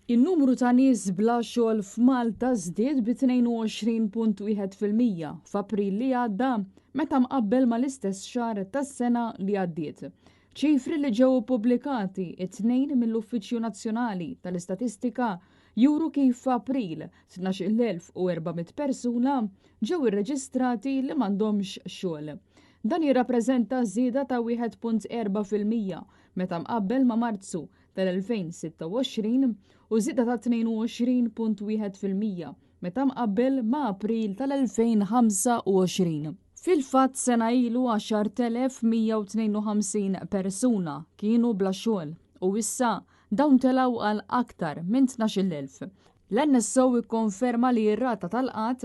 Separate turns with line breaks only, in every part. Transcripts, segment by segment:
In-numru ta' nies bla xogħol f'Malta żdied bi 22.1% f'April li għadda meta mqabbel mal-istess xahar tas-sena li għaddiet. ċifri li ġew pubblikati it-tnejn mill-Uffiċċju Nazzjonali tal-Istatistika juru kif f'April 12,400 persuna ġew irreġistrati li m'għandhomx xogħol. Dan jirrappreżenta żieda ta' 1.4% meta mqabbel ma' Marzu tal-2026 u żieda ta' 22.1% meta mqabbel ma' April tal-2025. Fil-fatt sena ilu 10,152 persuna kienu bla xogħol u issa dawn telgħu għal aktar minn 12,000. L-NSO ikkonferma li r-rata tal-qatt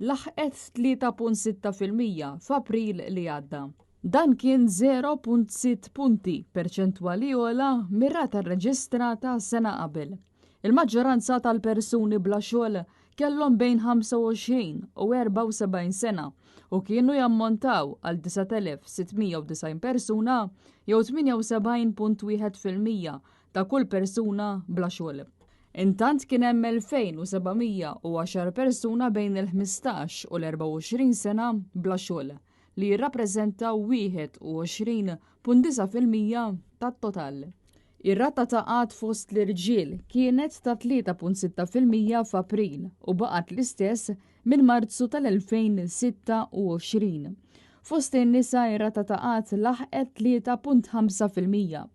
laħqet 3.6% f'April li għadda. Dan kien 0.6 punti perċentwali ola mir-rata rreġistrata sena qabel. Il-maġġoranza tal-persuni bla xogħol kellhom bejn 25 u 74 sena u kienu jammontaw għal 9,690 persuna jew 78.1% ta' kull persuna bla xogħol. Intant kien hemm 2,710 persuna bejn il-15 u l-24 sena bla xogħol li jirrappreżentaw 21.9% tat-total. Ir-rata ta' qatt fost l-irġiel kienet ta' 3.6% f'April u baqgħet l-istess minn Marzu tal-2026. Fost in-nisa ir-rata ta' qatt laħqet 3.5%,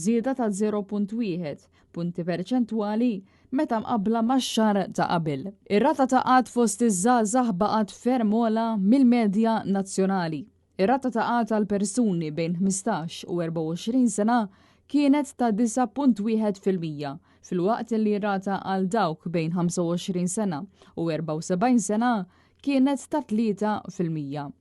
żieda ta' 0.1 punti perċentwali meta mqabbla max-xahar ta' qabel. Ir-rata ta' qatt fost iż-żgħażagħ baqgħet ferm ogħla mill-medja nazzjonali. Ir-rata ta' qatt għal persuni bejn 15 u 24 sena kienet ta' 9.1% fil-waqt li rata għal dawk bejn 25 sena u 74 sena kienet ta' 3%.